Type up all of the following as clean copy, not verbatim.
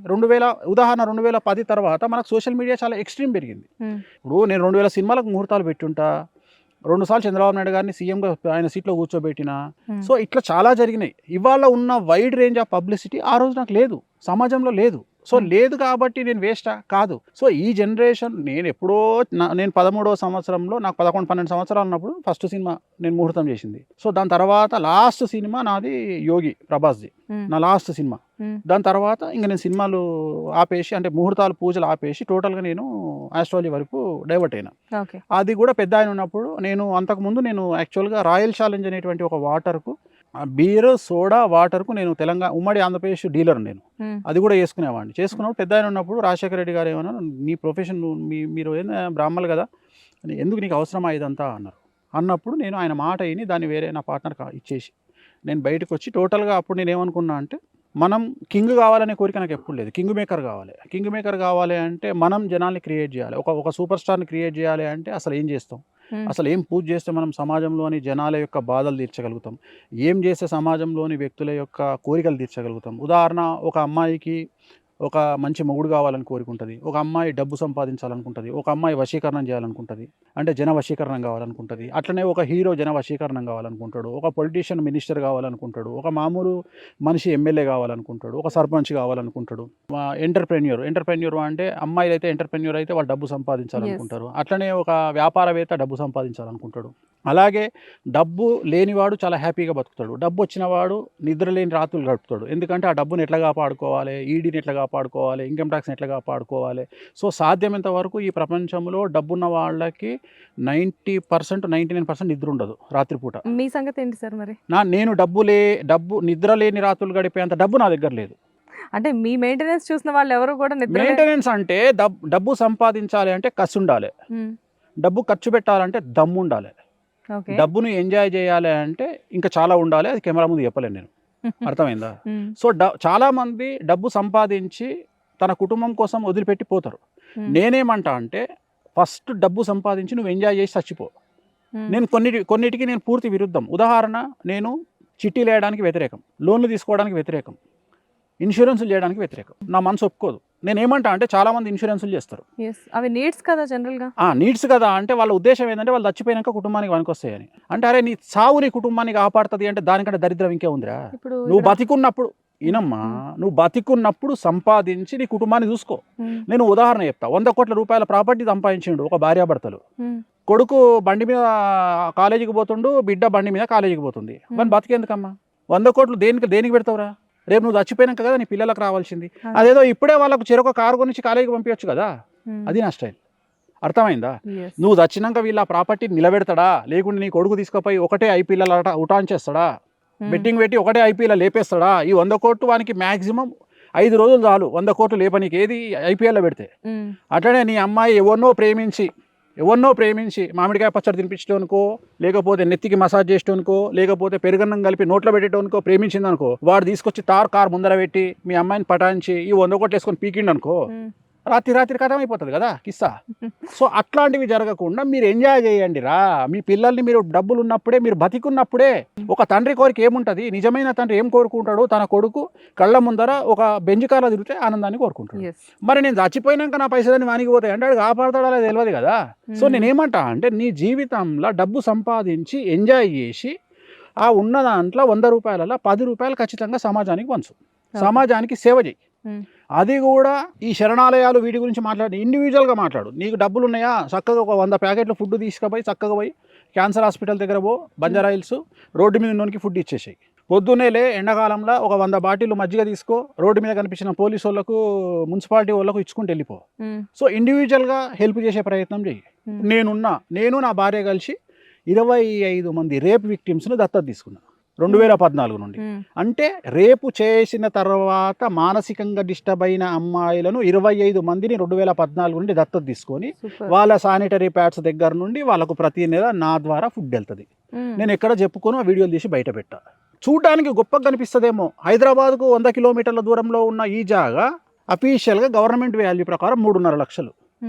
2000 ఉదాహరణ 2010 తర్వాత మనకు సోషల్ మీడియా చాలా ఎక్స్ట్రీమ్ పెరిగింది. ఇప్పుడు నేను 2000 సినిమాలకు ముహూర్తాలు పెట్టుంటా. 2 సార్లు చంద్రబాబు నాయుడు గారిని సీఎంగా ఆయన సీట్‌లో కూర్చోబెట్టినా. సో, ఇట్లా చాలా జరిగినాయి. ఇవాళ ఉన్న వైడ్ రేంజ్ ఆఫ్ పబ్లిసిటీ ఆ రోజు నాకు లేదు. సమాజంలో లేదు. సో, లేదు కాబట్టి నేను వేస్టా? కాదు. సో, ఈ జనరేషన్ నేనెప్పుడో నేను 13వ సంవత్సరంలో నాకు 11, 12 సంవత్సరాలు ఉన్నప్పుడు ఫస్ట్ సినిమా నేను ముహూర్తం చేసింది. సో, దాని తర్వాత లాస్ట్ సినిమా నాది 'యోగి' ప్రభాస్‌ది. నా లాస్ట్ సినిమా. దాని తర్వాత ఇంక నేను సినిమాలు ఆపేసి అంటే ముహూర్తాలు, పూజలు ఆపేసి టోటల్‌గా నేను ఆస్ట్రాలజీ వరకు డైవర్ట్ అయినా. ఓకే. అది కూడా పెద్దాయన ఉన్నప్పుడు నేను అంతకుముందు నేను యాక్చువల్‌గా రాయల్ ఛాలెంజ్ అనేటువంటి ఒక వాటర్‌కు బీర్, సోడా, వాటర్‌కు నేను ఉమ్మడి ఆంధ్రప్రదేశ్ డీలర్ నేను. అది కూడా చేసుకునేవాడిని. చేసుకున్నప్పుడు పెద్దాయన ఉన్నప్పుడు రాజశేఖర రెడ్డి గారు ఏమన్నారు, "నీ ప్రొఫెషన్ మీరు బ్రాహ్మణులు కదా! ఎందుకు నీకు అవసరమా ఇదంతా" అన్నారు. అన్నప్పుడు నేను ఆయన మాట విని దాన్ని వేరే నా పార్ట్నర్‌కి ఇచ్చేసి నేను బయటకొచ్చి టోటల్‌గా అప్పుడు నేనేమనుకున్నా అంటే మనం కింగ్ కావాలనే కోరిక నాకు ఎప్పుడు లేదు. కింగ్ మేకర్ కావాలి. కింగ్ మేకర్ కావాలి అంటే మనం జనాల్ని క్రియేట్ చేయాలి. ఒక సూపర్ స్టార్‌ని క్రియేట్ చేయాలి అంటే అసలు ఏం చేస్తాం? అసలు ఏం పూజ చేస్తే మనం సమాజంలోని జనాల యొక్క బాధలు తీర్చగలుగుతాం? ఏం చేస్తే సమాజంలోని వ్యక్తుల యొక్క కోరికలు తీర్చగలుగుతాం? ఉదాహరణ, ఒక అమ్మాయికి ఒక మంచి మొగుడు కావాలని కోరుకుంటుంది. ఒక అమ్మాయి డబ్బు సంపాదించాలనుకుంటుంది. ఒక అమ్మాయి వశీకరణం చేయాలనుకుంటుంది. అంటే జన వశీకరణం కావాలనుకుంటుంది. అట్లనే ఒక హీరో జన వశీకరణం కావాలనుకుంటాడు. ఒక పొలిటీషియన్ మినిస్టర్ కావాలనుకుంటాడు. ఒక మామూలు మనిషి ఎమ్మెల్యే కావాలనుకుంటాడు. ఒక సర్పంచ్ కావాలనుకుంటాడు. ఎంటర్‌ప్రెన్యూర్ అంటే అమ్మాయిలైతే ఎంటర్‌ప్రెన్యూర్ అయితే వాళ్ళు డబ్బు సంపాదించాలనుకుంటారు. అట్లనే ఒక వ్యాపారవేత్త డబ్బు సంపాదించాలనుకుంటాడు. అలాగే డబ్బు లేనివాడు చాలా హ్యాపీగా బతుకుతాడు. డబ్బు వచ్చినవాడు నిద్ర లేని రాత్రులు గడుపుతాడు. ఎందుకంటే ఆ డబ్బుని ఎట్లా కాపాడుకోవాలి, ఈడీని ఎట్లా కాపాడుకోవాలి, ఇన్కమ్ ట్యాక్స్‌ని ఎట్లా కాపాడుకోవాలి. సో, సాధ్యమైనంత వరకు ఈ ప్రపంచంలో డబ్బున్న వాళ్ళకి 90%, 99% నిద్ర ఉండదు రాత్రిపూట. మీ సంగతి ఏంటి సార్ మరి? నేను నిద్ర లేని రాత్రులు గడిపేంత డబ్బు నా దగ్గర లేదు. అంటే మీ మెయింటెనెన్స్ చూసిన వాళ్ళు ఎవరు కూడా మెయింటెనెన్స్ అంటే డబ్బు సంపాదించాలి అంటే కసుండాలి. డబ్బు ఖర్చు పెట్టాలంటే దమ్ముండాలి. ఓకే. డబ్బును ఎంజాయ్ చేయాలి అంటే ఇంకా చాలా ఉండాలి. అది కెమెరా ముందు చెప్పలేను నేను. అర్థమైందా? సో, చాలామంది డబ్బు సంపాదించి తన కుటుంబం కోసం వదిలిపెట్టి పోతారు. నేనేమంటా అంటే ఫస్ట్ డబ్బు సంపాదించి నువ్వు ఎంజాయ్ చేసి చచ్చిపో. నేను కొన్నిటికి నేను పూర్తి విరుద్ధం. ఉదాహరణ, నేను చిట్టీలు వేయడానికి వ్యతిరేకం, లోన్లు తీసుకోవడానికి వ్యతిరేకం, ఇన్సూరెన్సులు చేయడానికి వ్యతిరేకం. నా మనసు ఒప్పుకోదు. నేనేమంటా అంటే చాలామంది ఇన్సూరెన్సులు చేస్తారు. అవి నీడ్స్ కదా జనరల్‌గా. నీడ్స్ కదా అంటే వాళ్ళ ఉద్దేశం ఏంటంటే వాళ్ళు చచ్చిపోయినాక కుటుంబానికి పనికొస్తాయని. అంటే అరే నీ సావు నీ కుటుంబాన్ని కాపాడుతుంది అంటే దానికంటే దరిద్రం ఇంకే ఉందిరా. నువ్వు బతికున్నప్పుడు నువ్వు బతికున్నప్పుడు సంపాదించి నీ కుటుంబాన్ని చూసుకో. నేను ఉదాహరణ చెప్తా. 100 కోట్ల రూపాయల ప్రాపర్టీ సంపాదించిండు ఒక భార్యాభర్తలు. కొడుకు బండి మీద కాలేజీకి పోతుండు, బిడ్డ బండి మీద కాలేజీకి పోతుంది. మరి బతికేందుకమ్మా? 100 కోట్లు దేనికి పెడతావురా? రేపు నువ్వు చచ్చిపోయినాక కదా నీ పిల్లలకు రావాల్సింది. అదేదో ఇప్పుడే వాళ్ళకు చెరొక కారు కొనిచ్చి కాలేజీకి పంపించచ్చు కదా. అది నా స్టైల్. అర్థమైందా? నువ్వు చచ్చినాక వీళ్ళ ప్రాపర్టీ నిలబెడతాడా, లేకుంటే నీ కొడుకు తీసుకుపోయి ఒకటే ఐపీఎల్ ఉటాంచేస్తాడా, బెట్టింగ్ పెట్టి ఒకటే ఐపీఎల్ లేపేస్తాడా? ఈ 100 కోట్లు వానికి మ్యాక్సిమం 5 రోజులు చాలు 100 కోట్లు లేపనికి. ఏది ఐపీఎల్లో పెడితే. అట్లనే నీ అమ్మాయి ఎవరినో ప్రేమించి మామిడికాయ పచ్చడి తినిపించడానికో, లేకపోతే నెత్తికి మసాజ్ చేసేటోనికో, లేకపోతే పెరుగన్నం కలిపి నోట్లో పెట్టేటోనికో ప్రేమించిందనుకో, వాడు తీసుకొచ్చి కార్ ముందర పెట్టి మీ అమ్మాయిని పటాయించి ఈ 100 కోట్లు వేసుకొని పీకిండనుకో, రాత్రి కథం అయిపోతుంది కదా కిస్సా. సో, అట్లాంటివి జరగకుండా మీరు ఎంజాయ్ చేయండి రా. మీ పిల్లల్ని మీరు డబ్బులు ఉన్నప్పుడే, మీరు బతికున్నప్పుడే. ఒక తండ్రి కోరిక ఏముంటుంది? నిజమైన తండ్రి ఏం కోరుకుంటాడు? తన కొడుకు కళ్ళ ముందర ఒక బెంజ్ కార్లో తిరిగితే ఆనందాన్ని కోరుకుంటాడు. మరి నేను చచ్చిపోయినాక నా పైసలన్నీ వానికిపోతాయి అంటే కాపాడతాడా లేదా తెలియదు కదా. సో, నేనేమంటా అంటే నీ జీవితంలో డబ్బు సంపాదించి ఎంజాయ్ చేసి ఆ ఉన్న దాంట్లో 100 రూపాయలలో 10 రూపాయలు ఖచ్చితంగా సమాజానికి పంచు. సమాజానికి సేవ చేయి. అది కూడా ఈ శరణాలయాలు వీటి గురించి ఇండివిజువల్గా మాట్లాడు. నీకు డబ్బులు ఉన్నాయా, చక్కగా ఒక 100 ప్యాకెట్లు ఫుడ్ తీసుకుపోయి చక్కగా పోయి క్యాన్సర్ హాస్పిటల్ దగ్గర బంజారా హిల్స్ రోడ్డు మీద ఉన్నోనికి ఫుడ్ ఇచ్చేసాయి. పొద్దున్నేలే ఎండాకాలంలో ఒక 100 బాటిల్ మజ్జిగ తీసుకో, రోడ్డు మీద కనిపించిన పోలీసు వాళ్ళకు, మున్సిపాలిటీ వాళ్ళకు ఇచ్చుకుంటూ వెళ్ళిపో. సో, ఇండివిజువల్గా హెల్ప్ చేసే ప్రయత్నం చెయ్యి. నేను నా భార్య కలిసి 25 మంది రేప్ విక్టిమ్స్ను దత్తత తీసుకున్నా 2014 నుండి. అంటే రేపు చేసిన తర్వాత మానసికంగా డిస్టర్బ్ అయిన అమ్మాయిలను 25 మందిని 2014 నుండి దత్తత తీసుకొని వాళ్ళ శానిటరీ ప్యాడ్స్ దగ్గర నుండి వాళ్ళకు ప్రతి నెల నా ద్వారా ఫుడ్ వెళ్తుంది. నేను ఎక్కడ చెప్పుకొని ఆ వీడియోలు తీసి బయట పెట్టా. చూడడానికి గొప్పగా కనిపిస్తుందేమో. హైదరాబాద్కు 100 కిలోమీటర్ల దూరంలో ఉన్న ఈ జాగా అఫీషియల్గా గవర్నమెంట్ వాల్యూ ప్రకారం 3.5 లక్షలు.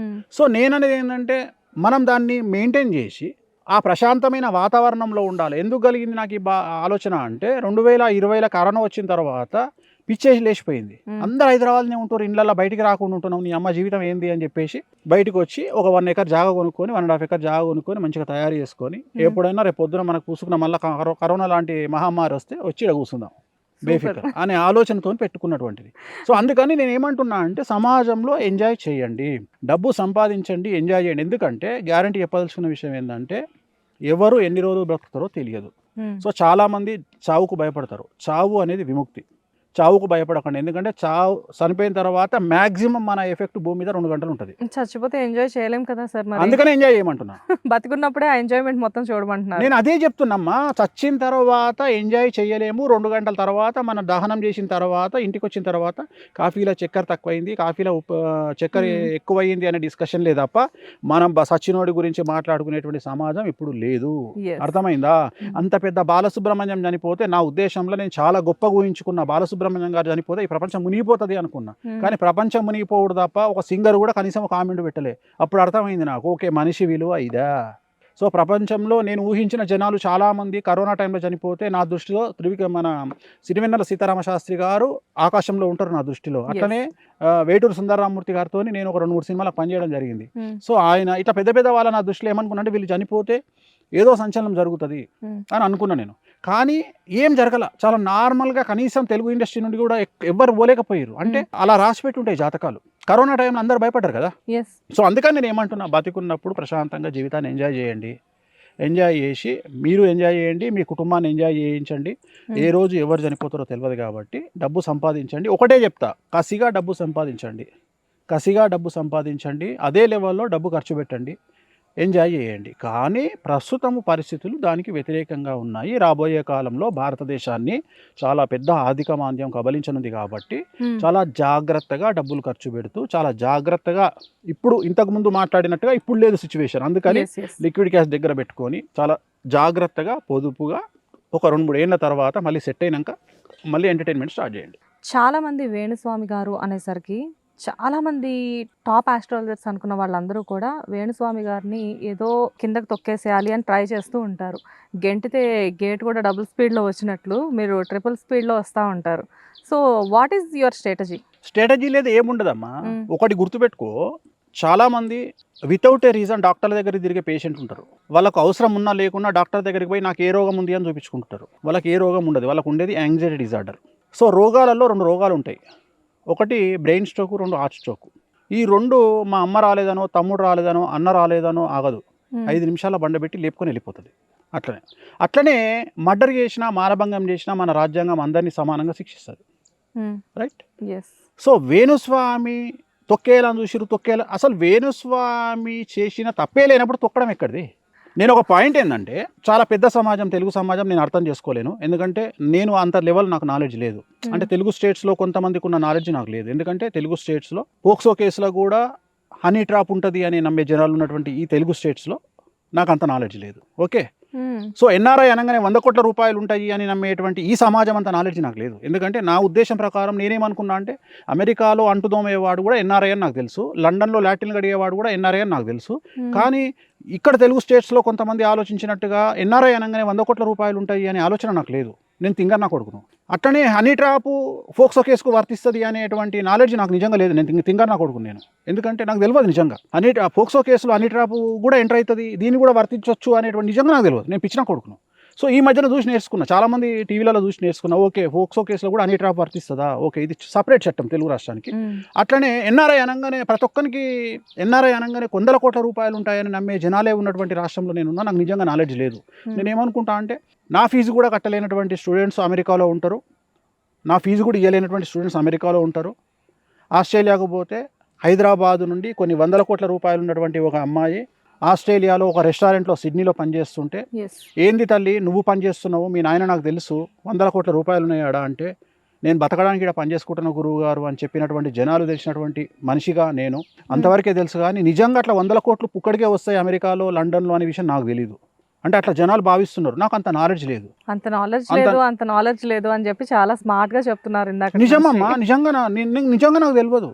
సో, నేననేది ఏంటంటే మనం దాన్ని మెయింటైన్ చేసి ఆ ప్రశాంతమైన వాతావరణంలో ఉండాలి. ఎందుకు కలిగింది నాకు ఈ ఆలోచన అంటే 2020లో కరోనా వచ్చిన తర్వాత పిచ్చేసి లేచిపోయింది. మ్మ్. అందరు హైదరాబాద్నే ఉంటారు, ఇళ్ళల్లో బయటికి రాకుండా ఉంటున్నాం, నీ అమ్మ జీవితం ఏంది అని చెప్పేసి బయటకు వచ్చి ఒక 1 ఎకర్ జాగా కొనుక్కొని 1.5 ఎకర్ జాగా కొనుక్కొని మంచిగా తయారు చేసుకొని ఎప్పుడైనా రేపు పొద్దున మనకు కూసుకున్న మళ్ళీ కరోనా లాంటి మహమ్మారి వస్తే వచ్చి ఇక్కడ కూర్చుందాం బేఫికర్ అనే ఆలోచనతో పెట్టుకున్నటువంటిది. సో అందుకని నేను ఏమంటున్నా అంటే సమాజంలో ఎంజాయ్ చేయండి, డబ్బు సంపాదించండి, ఎంజాయ్ చేయండి. ఎందుకంటే గ్యారంటీ చెప్పదలుచుకున్న విషయం ఏంటంటే ఎవరు ఎన్ని రోజులు బ్రతుకుతారో తెలియదు. సో చాలామంది చావుకు భయపడతారు. చావు అనేది విముక్తి. చావుకు భయపడకండి, ఎందుకంటే చావు చనిపోయిన తర్వాత మ్యాక్సిమం మన ఎఫెక్ట్ భూమి మీద 2 గంటలు ఉంటుంది. చచ్చిపోతే ఎంజాయ్ చేయలేం కదా సార్, మరి అందుకనే ఎంజాయ్ చేయమంటున్నా. బతికున్నప్పుడే ఆ ఎంజాయ్మెంట్ మొత్తం చూడమంటున్నారు. నేను అదే చెప్తున్నామ్మా, చచ్చిన తర్వాత ఎంజాయ్ చేయలేము. 2 గంటల తర్వాత మన దహనం చేసిన తర్వాత ఇంటికి వచ్చిన తర్వాత కాఫీలో చక్కెర తక్కువైంది, కాఫీలో చక్కెర ఎక్కువైంది అనే డిస్కషన్ లేదప్ప మనం సచ్చినోడి గురించి మాట్లాడుకునేటువంటి సమాజం ఇప్పుడు లేదు. Yes. అర్థమైందా? అంత పెద్ద బాలసుబ్రహ్మణ్యం చనిపోతే నా ఉద్దేశంలో నేను చాలా గొప్పగా ఊహించుకున్న, బాలసుబ్రహ్మణ్యం గారు చనిపోతే ఈ ప్రపంచం మునిగిపోతుంది అనుకున్నా. కానీ ప్రపంచం మునిగిపోవడు తప్ప ఒక సింగర్ కూడా కనీసం ఒక కామెంట్ పెట్టలే. అప్పుడు అర్థమైంది నాకు, ఓకే మనిషి విలువ ఇదా. సో ప్రపంచంలో నేను ఊహించిన జనాలు చాలామంది కరోనా టైంలో చనిపోతే నా దృష్టిలో మన సిరివెన్నెల సీతారామ శాస్త్రి గారు ఆకాశంలో ఉంటారు నా దృష్టిలో. అట్లనే వేటూరు సుందరరామూర్తి గారితో నేను ఒక 2-3 సినిమాలకు పనిచేయడం జరిగింది. సో ఆయన ఇట్లా పెద్ద పెద్ద వాళ్ళ నా దృష్టిలో ఏమనుకున్నా అంటే వీళ్ళు చనిపోతే ఏదో సంచలనం జరుగుతుంది అని అనుకున్నా నేను. కానీ ఏం జరగల, చాలా నార్మల్గా కనీసం తెలుగు ఇండస్ట్రీ నుండి కూడా ఎవ్వరు పోలేకపోయారు. అంటే అలా రాసిపెట్టి ఉంటాయి జాతకాలు. కరోనా టైంలో అందరూ భయపడ్డారు కదా. సో అందుకని నేను ఏమంటున్నా, బతికున్నప్పుడు ప్రశాంతంగా జీవితాన్ని ఎంజాయ్ చేయండి. ఎంజాయ్ చేసి మీరు ఎంజాయ్ చేయండి, మీ కుటుంబాన్ని ఎంజాయ్ చేయించండి. ఏ రోజు ఎవరు చనిపోతారో తెలియదు కాబట్టి డబ్బు సంపాదించండి. ఒకటే చెప్తా, కసిగా డబ్బు సంపాదించండి, కసిగా డబ్బు సంపాదించండి. అదే లెవెల్లో డబ్బు ఖర్చు పెట్టండి, ఎంజాయ్ చేయండి. కానీ ప్రస్తుతము పరిస్థితులు దానికి వ్యతిరేకంగా ఉన్నాయి. రాబోయే కాలంలో భారతదేశాన్ని చాలా పెద్ద ఆర్థిక మాంద్యం కబలించనుంది కాబట్టి చాలా జాగ్రత్తగా డబ్బులు ఖర్చు పెడుతూ, చాలా జాగ్రత్తగా, ఇప్పుడు ఇంతకుముందు మాట్లాడినట్టుగా ఇప్పుడు లేదు సిచ్యువేషన్, అందుకని లిక్విడ్ క్యాష్ దగ్గర పెట్టుకొని చాలా జాగ్రత్తగా పొదుపుగా ఒక 2-3 ఏళ్ళ తర్వాత మళ్ళీ సెట్ అయినాక మళ్ళీ ఎంటర్టైన్మెంట్ స్టార్ట్ చేయండి. చాలామంది వేణుస్వామి గారు అనేసరికి చాలామంది టాప్ ఆస్ట్రాలజర్స్ అనుకున్న వాళ్ళందరూ కూడా వేణుస్వామి గారిని ఏదో కిందకి తొక్కేసేయాలి అని ట్రై చేస్తూ ఉంటారు. గెంటితే గేట్ కూడా డబుల్ స్పీడ్లో వచ్చినట్లు మీరు ట్రిపుల్ స్పీడ్లో వస్తూ ఉంటారు. So what is your strategy లేదు, ఏముండదమ్మా. ఒకటి గుర్తుపెట్టుకో, చాలామంది వితౌట్ ఏ రీజన్ డాక్టర్ల దగ్గర తిరిగే పేషెంట్ ఉంటారు. వాళ్ళకు అవసరం ఉన్నా లేకున్నా డాక్టర్ దగ్గరికి పోయి నాకు ఏ రోగం ఉంది అని చూపించుకుంటారు. వాళ్ళకి ఏ రోగం ఉండదు, వాళ్ళకు ఉండేది యాంగ్జైటీ డిజార్డర్. సో రోగాలలో 2 రోగాలు ఉంటాయి. ఒకటి బ్రెయిన్ స్ట్రోక్, 2 హార్ట్ స్ట్రోక్. ఈ 2 మా అమ్మ రాలేదనో, తమ్ముడు రాలేదనో, అన్న రాలేదనో ఆగదు. 5 నిమిషాల బండబెట్టి లేపుకొని వెళ్ళిపోతుంది. అట్లనే మర్డర్ చేసినా, మానభంగం చేసినా మన రాజ్యాంగం అందరినీ సమానంగా శిక్షిస్తుంది. రైట్? సో వేణుస్వామి తొక్కేయాలని చూసిరు, తొక్కేయాలి. అసలు వేణుస్వామి చేసిన తప్పే లేనప్పుడు తొక్కడం ఎక్కడిది? నేను ఒక పాయింట్ ఏంటంటే, చాలా పెద్ద సమాజం, తెలుగు సమాజం నేను అర్థం చేసుకోలేను. ఎందుకంటే నేను అంత లెవెల్ నాకు నాలెడ్జ్ లేదు. అంటే తెలుగు స్టేట్స్లో కొంతమందికి ఉన్న నాలెడ్జ్ నాకు లేదు. ఎందుకంటే తెలుగు స్టేట్స్లో పోక్సో కేసులో కూడా హనీ ట్రాప్ ఉంటుంది అని నమ్మే జనాలు ఉన్నటువంటి ఈ తెలుగు స్టేట్స్లో నాకు అంత నాలెడ్జ్ లేదు. ఓకే, సో ఎన్ఆర్ఐ అనగానే 100 కోట్ల రూపాయలు ఉంటాయి అని నమ్మేటువంటి ఈ సమాజం అంత నాలెడ్జ్ నాకు లేదు. ఎందుకంటే నా ఉద్దేశం ప్రకారం నేనేమనుకున్నా అంటే, అమెరికాలో అంటుదోమేవాడు కూడా ఎన్ఆర్ఐ అని నాకు తెలుసు, లండన్లో లాటిన్ గడిగేవాడు కూడా ఎన్ఆర్ఐ అని నాకు తెలుసు. కానీ ఇక్కడ తెలుగు స్టేట్స్లో కొంతమంది ఆలోచించినట్టుగా ఎన్ఆర్ఐ అనగానే 100 కోట్ల రూపాయలు ఉంటాయి అనే ఆలోచన నాకు లేదు. నేను తింగర్ నా కొడుకును. అట్లనే హనీ ట్రాప్ ఫోక్సో కేసుకు వర్తిస్తుంది అనేటువంటి నాలెడ్జ్ నాకు నిజంగా లేదు. నేను తింగర్ నా కొడుకును నేను. ఎందుకంటే నాకు తెలియదు నిజంగా ఫోక్సో కేసులో హనీ ట్రాప్ కూడా ఎంటర్ అవుతుంది, దీన్ని కూడా వర్తించవచ్చు అనేటువంటి నిజంగా నాకు తెలియదు. నేను పిచ్చిన కొడుకును. సో ఈ మధ్యన చూసి నేర్చుకున్నా, చాలామంది టీవీలలో చూసి నేర్చుకున్నా. ఓకే, ఫోక్సో కేసులో కూడా హనీ ట్రాప్ వర్తిస్తుందా? ఓకే, ఇది సపరేట్ చట్టం తెలుగు రాష్ట్రానికి. అట్లనే ఎన్ఆర్ఐ అనగానే ప్రతి ఒక్కరికి ఎన్ఆర్ఐ అనగానే 100 కోట్ల రూపాయలు ఉంటాయని నమ్మే జనాలే ఉన్నటువంటి రాష్ట్రంలో నేనున్నా. నాకు నిజంగా నాలెడ్జ్ లేదు. నేను ఏమనుకుంటా అంటే, నా ఫీజు కూడా కట్టలేనటువంటి స్టూడెంట్స్ అమెరికాలో ఉంటారు, నా ఫీజు కూడా ఇవ్వలేనటువంటి స్టూడెంట్స్ అమెరికాలో ఉంటారు. ఆస్ట్రేలియాకు పోతే హైదరాబాదు నుండి కొన్ని 100 కోట్ల రూపాయలు ఉన్నటువంటి ఒక అమ్మాయి ఆస్ట్రేలియాలో ఒక రెస్టారెంట్లో సిడ్నీలో పనిచేస్తుంటే, ఏంది తల్లి నువ్వు పనిచేస్తున్నావు, మీ నాయన నాకు తెలుసు 100 కోట్ల రూపాయలు ఉన్నాయాడా అంటే, నేను బతకడానికి ఇక్కడ పనిచేసుకుంటున్న గురువు గారు అని చెప్పినటువంటి జనాలు తెలిసినటువంటి మనిషిగా నేను అంతవరకే తెలుసు. కానీ నిజంగా అట్లా 100 కోట్లు పుక్కడికే వస్తాయి అమెరికాలో, లండన్లో అనే విషయం నాకు తెలీదు. అంటే అట్లా జనాలు భావిస్తున్నారు. నాకు అంత నాలెడ్జ్ లేదు, అంత నాలెడ్జ్ లేదు అని చెప్పి చాలా స్మార్ట్ గా చెప్తున్నారు ఇందాక. నిజమమ్మా, నిజంగా నాకు తెలియదు.